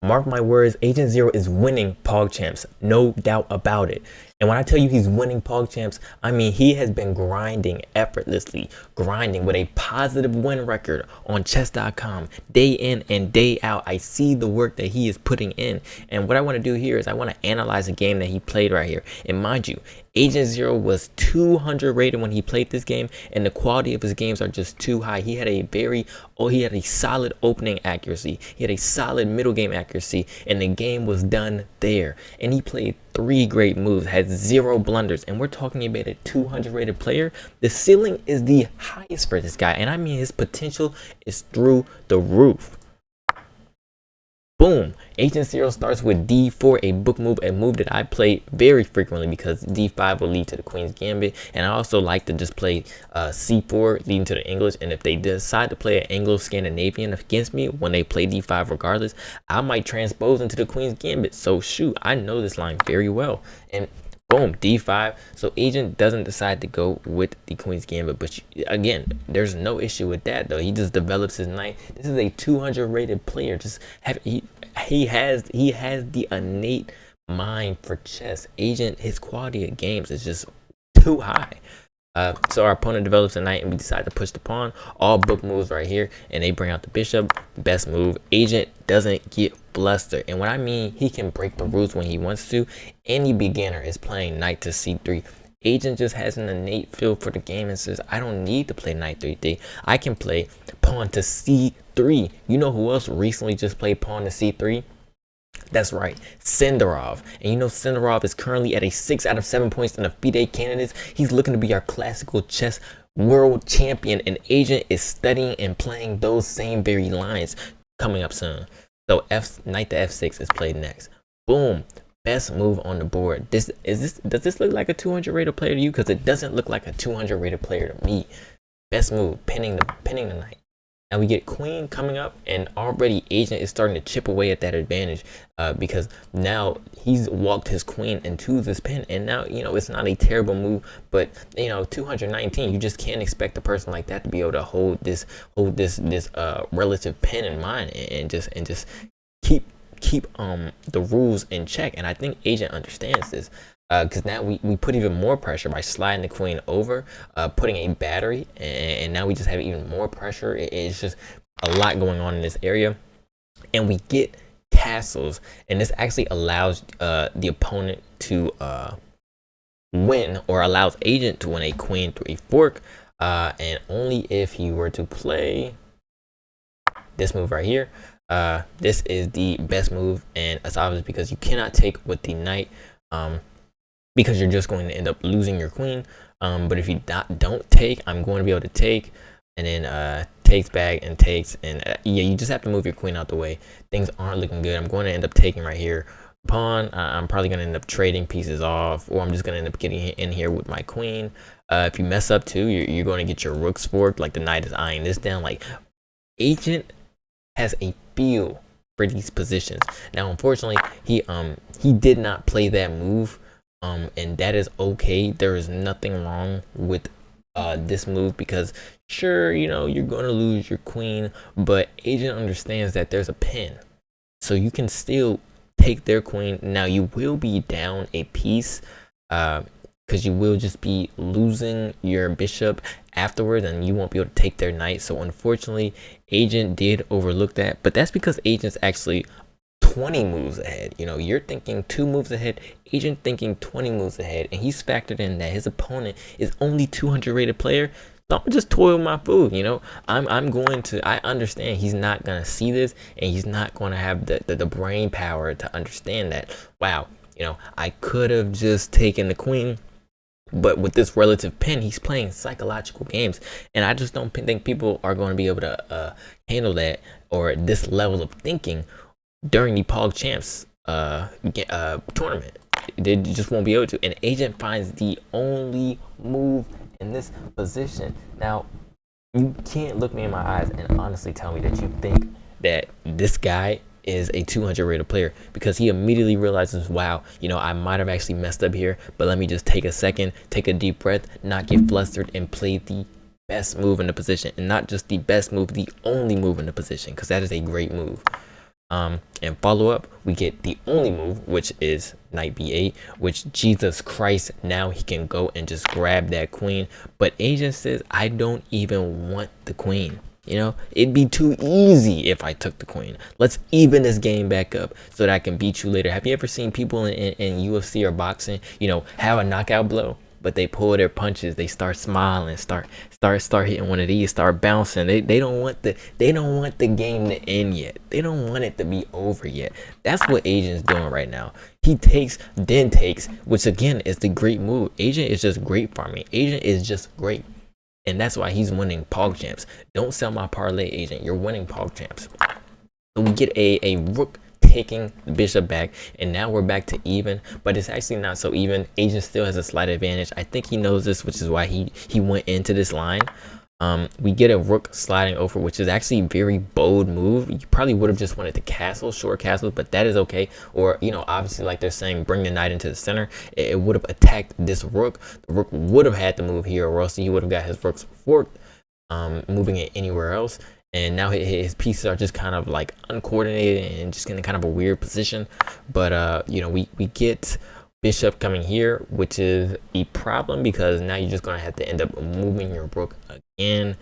Mark my words, Agent Zero is winning Pogchamps, no doubt about it. And when I tell you he's winning Pogchamps, I mean he has been grinding effortlessly, grinding with a positive win record on chess.com day in and day out. I see the work that he is putting in. And what I want to do here is I want to analyze a game that he played right here. And mind you, Agent Zero was 200 rated when he played this game, and the quality of his games are just too high. He had a solid opening accuracy. He had a solid middle game accuracy, and the game was done there. And he played 3 great moves, had 0 blunders, and we're talking about a 200 rated player. The ceiling is the highest for this guy, and I mean his potential is through the roof. Boom! Agent Zero starts with d4, a book move, a move that I play very frequently because d5 will lead to the Queen's Gambit, and I also like to just play c4 leading to the English. And if they decide to play an Anglo-Scandinavian against me when they play d5 regardless, I might transpose into the Queen's Gambit. So shoot, I know this line very well. And boom, d5. So Agent doesn't decide to go with the Queen's Gambit, but again, there's no issue with that though. He just develops his knight. This is a 200 rated player. He has the innate mind for chess. Agent, his quality of games is just too high. So our opponent develops a knight, and we decide to push the pawn. All book moves right here, and they bring out the bishop. Best move. Agent doesn't get flustered, and what I mean, he can break the rules when he wants to. Any beginner is playing knight to c3. Agent just has an innate feel for the game and says, I don't need to play knight 3d. I can play pawn to c3. You know who else recently just played pawn to c3? That's right, Sindarov. And you know Sindarov is currently at a 6 out of 7 points in the FIDE candidates. He's looking to be our classical chess world champion, and Agent is studying and playing those same very lines coming up soon. So knight to f6 is played next. Boom. Best move on the board. Does this look like a 200 rated player to you? Because it doesn't look like a 200 rated player to me. Best move, pinning the knight. Now we get queen coming up, and already Agent is starting to chip away at that advantage because now he's walked his queen into this pin, and now it's not a terrible move, but 219, you just can't expect a person like that to be able to hold this relative pin in mind and just keep the rules in check. And I think Agent understands this. Because now we put even more pressure by sliding the queen over, putting a battery, and now we just have even more pressure. It's just a lot going on in this area, and we get castles, and this actually allows the opponent to win, or allows Agent to win a queen through a fork, and only if he were to play this move right here. This is the best move, and it's obvious because you cannot take with the knight. Because you're just going to end up losing your queen. But if you don't take, I'm going to be able to take, and then takes back and takes, and yeah, you just have to move your queen out the way. Things aren't looking good. I'm going to end up taking right here. Pawn, I'm probably going to end up trading pieces off, or I'm just going to end up getting in here with my queen. If you mess up too, you're going to get your rooks forked, like the knight is eyeing this down. Like, Agent has a feel for these positions. Now, unfortunately, he did not play that move. And that is okay. There is nothing wrong with this move, because sure, you're going to lose your queen, but Agent understands that there's a pin, so you can still take their queen. Now you will be down a piece because you will just be losing your bishop afterwards, and you won't be able to take their knight. So unfortunately, Agent did overlook that, but that's because Agent's actually 20 moves ahead. You're thinking 2 moves ahead, Agent thinking 20 moves ahead, and he's factored in that his opponent is only 200 rated player. So I'm just toil my food. I understand he's not gonna see this, and he's not gonna have the brain power to understand that, wow, I could have just taken the queen, but with this relative pin, he's playing psychological games, and I just don't think people are going to be able to handle that, or this level of thinking during the Pogchamps tournament. They just won't be able to. And Agent finds the only move in this position. Now, you can't look me in my eyes and honestly tell me that you think that this guy is a 200 rated player, because he immediately realizes, wow, I might have actually messed up here, but let me just take a second, take a deep breath, not get flustered, and play the best move in the position. And not just the best move, the only move in the position, because that is a great move. And follow up, we get the only move, which is knight b8, which Jesus Christ, now he can go and just grab that queen. But agent says, I don't even want the queen. You know, it'd be too easy if I took the queen. Let's even this game back up so that I can beat you later. Have you ever seen people in UFC or boxing, you know, have a knockout blow, but they pull their punches, they start smiling, start hitting one of these, start bouncing. They don't want the game to end yet. They don't want it to be over yet. That's what Agent's doing right now. He takes, then takes, which again is the great move. Agent is just great farming. Agent is just great. And that's why he's winning Pogchamps. Don't sell my parlay, Agent. You're winning Pogchamps. So we get a rook taking the bishop back, and now we're back to even, but it's actually not so even. Agent still has a slight advantage. I think he knows this, which is why he went into this line. We get a rook sliding over, which is actually a very bold move. You probably would have just wanted to castle, short castles, but that is okay. Or, you know, obviously, like they're saying, bring the knight into the center. It would have attacked this rook. The rook would have had to move here, or else he would have got his rooks forked, moving it anywhere else. And now his pieces are just kind of like uncoordinated and just in kind of a weird position. But you know, we get bishop coming here, which is a problem because now you're just gonna have to end up moving your rook again.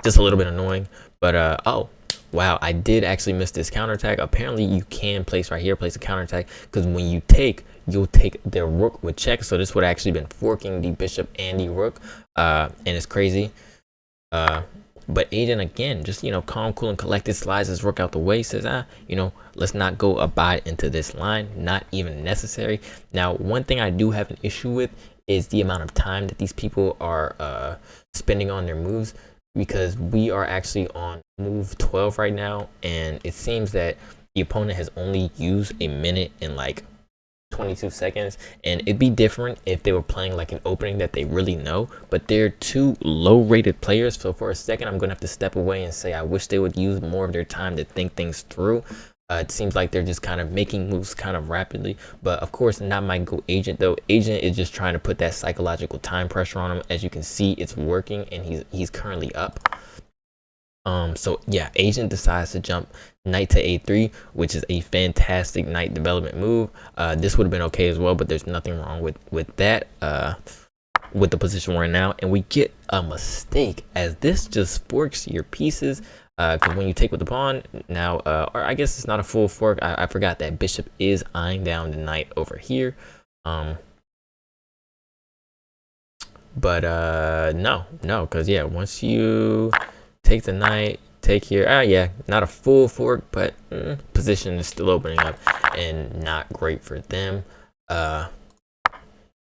Just a little bit annoying. But oh wow, I did actually miss this counterattack. Apparently you can place right here, place a counterattack, because when you take, you'll take the rook with check. So this would have actually been forking the bishop and the rook, and it's crazy. But Agent again, just, you know, calm, cool, and collected, slides his rook out the way, says, you know, let's not go abide into this line, not even necessary. Now, one thing I do have an issue with is the amount of time that these people are spending on their moves, because we are actually on move 12 right now, and it seems that the opponent has only used a minute and like 22 seconds, and it'd be different if they were playing like an opening that they really know, but they're two low-rated players. So for a second, I'm gonna have to step away and say I wish they would use more of their time to think things through. It seems like they're just kind of making moves kind of rapidly, but of course not my go Agent though. Agent is just trying to put that psychological time pressure on him. As you can see, it's working, and he's currently up. So yeah, Agent decides to jump knight to a3, which is a fantastic knight development move. This would have been okay as well, but there's nothing wrong with that, with the position we're in now. And we get a mistake, as this just forks your pieces, because when you take with the pawn now, or I guess it's not a full fork. I forgot that bishop is eyeing down the knight over here. But no, because yeah, once you take the knight, take here, yeah, not a full fork, but position is still opening up and not great for them.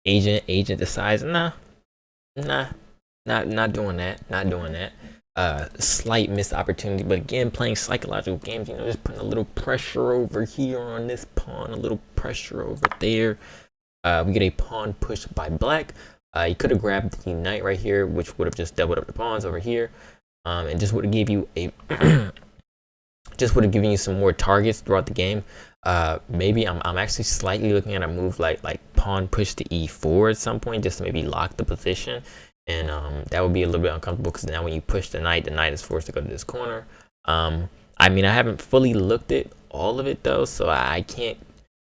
Agent decides, not doing that. Slight missed opportunity, but again, playing psychological games, you know, just putting a little pressure over here on this pawn, a little pressure over there. We get a pawn push by black. You could have grabbed the knight right here, which would have just doubled up the pawns over here. And just would have give you a just would have given you some more targets throughout the game. Maybe I'm actually slightly looking at a move like pawn push to e4 at some point, just to maybe lock the position, and that would be a little bit uncomfortable, because now when you push the knight is forced to go to this corner. I mean, I haven't fully looked at all of it though, so I can't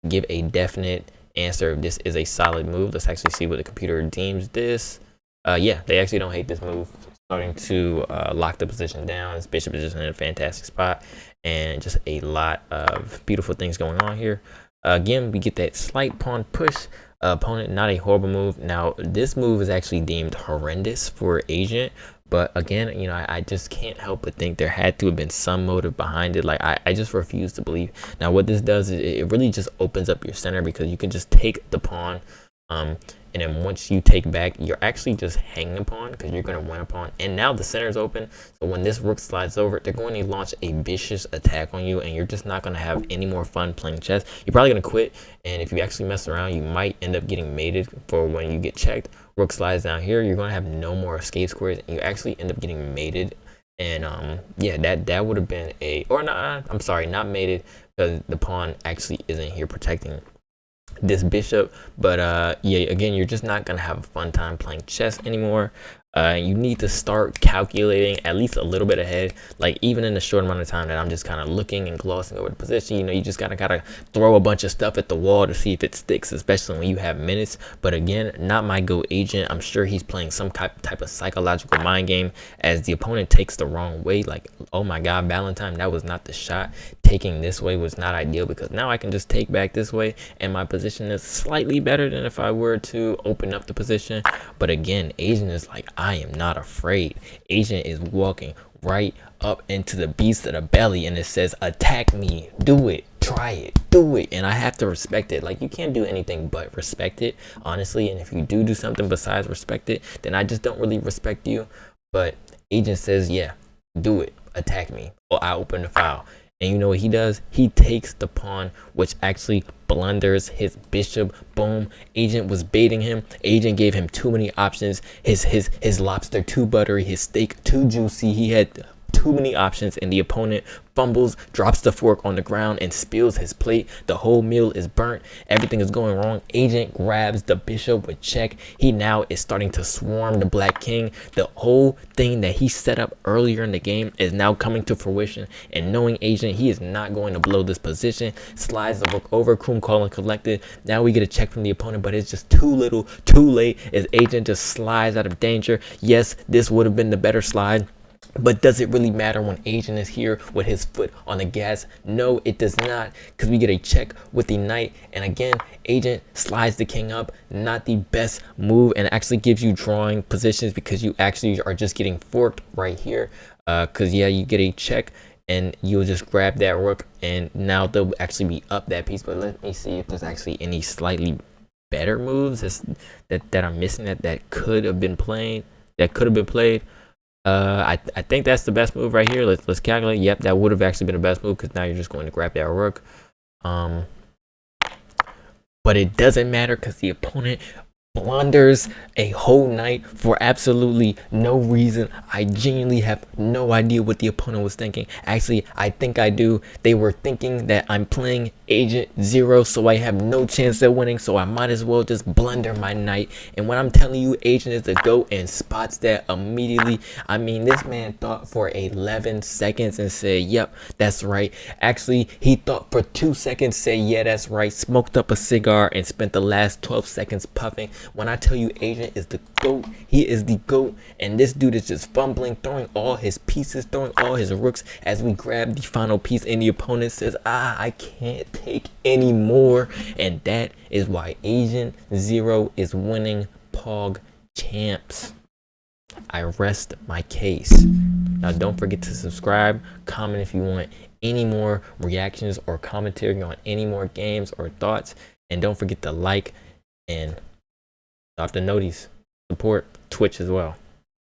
give a definite answer if this is a solid move. Let's actually see what the computer deems this. Yeah, they actually don't hate this move. Starting to lock the position down. This bishop is just in a fantastic spot, and just a lot of beautiful things going on here. Again, we get that slight pawn push. Opponent, not a horrible move. Now, this move is actually deemed horrendous for Agent, but again, you know, I just can't help but think there had to have been some motive behind it. Like, I just refuse to believe. Now, what this does is it really just opens up your center, because you can just take the pawn, and then once you take back, you're actually just hanging a pawn, because you're going to win a pawn. And now the center is open, so when this rook slides over, they're going to launch a vicious attack on you, and you're just not going to have any more fun playing chess. You're probably going to quit, and if you actually mess around, you might end up getting mated for when you get checked. Rook slides down here, you're going to have no more escape squares, and you actually end up getting mated. And yeah, that would have been a, or not, I'm sorry, not mated, because the pawn actually isn't here protecting this bishop. But yeah, again, you're just not gonna have a fun time playing chess anymore. You need to start calculating at least a little bit ahead. Like even in the short amount of time that I'm just kind of looking and glossing over the position, you know, you just gotta throw a bunch of stuff at the wall to see if it sticks, especially when you have minutes. But again, not my GOAT agent. I'm sure he's playing some type of psychological mind game as the opponent takes the wrong way. Like, oh my God, Valentine, that was not the shot. Taking this way was not ideal because now I can just take back this way and my position is slightly better than if I were to open up the position. But again, agent is like, I am not afraid. Agent is walking right up into the beast of the belly and it says, attack me, do it, try it, do it. And I have to respect it. Like, you can't do anything but respect it, honestly. And if you do something besides respect it, then I just don't really respect you. But agent says, yeah, do it, attack me, or I open the file. And you know what he does? He takes the pawn, which actually blunders his bishop. Boom. Agent was baiting him. Agent gave him too many options. His lobster too buttery, his steak too juicy. He had too many options, and the opponent fumbles, drops the fork on the ground, and spills his plate. The whole meal is burnt. Everything is going wrong. Agent grabs the bishop with check. He now is starting to swarm the black king. The whole thing that he set up earlier in the game is now coming to fruition. And knowing agent, he is not going to blow this position. Slides the rook over. Croom calling collected. Now we get a check from the opponent, but it's just too little, too late, as agent just slides out of danger. Yes, this would have been the better slide. But does it really matter when agent is here with his foot on the gas? No, it does not, because we get a check with the knight. And again, agent slides the king up. Not the best move, and actually gives you drawing positions because you actually are just getting forked right here. Because yeah, you get a check and you'll just grab that rook, and now they'll actually be up that piece. But let me see if there's actually any slightly better moves that I'm missing that could have been played. I think that's the best move right here. Let's calculate. Yep, that would have actually been the best move because now you're just going to grab that rook. But it doesn't matter because the opponent blunders a whole knight for absolutely no reason. I genuinely have no idea what the opponent was thinking. Actually, I think I do. They were thinking that I'm playing agent 0, so I have no chance at winning, so I might as well just blunder my knight. And when I'm telling you agent is the GOAT and spots that immediately, I mean, this man thought for 11 seconds and said, yep, that's right. Actually, he thought for 2 seconds, said, yeah, that's right, smoked up a cigar and spent the last 12 seconds puffing. When I tell you agent is the GOAT, he is the GOAT. And this dude is just fumbling, throwing all his pieces, throwing all his rooks as we grab the final piece, and the opponent says, I can't take any more. And that is why agent 0 is winning Pogchamps. I rest my case. Now don't forget to subscribe, comment if you want any more reactions or commentary on any more games or thoughts, and don't forget to like and off the notice, support Twitch as well.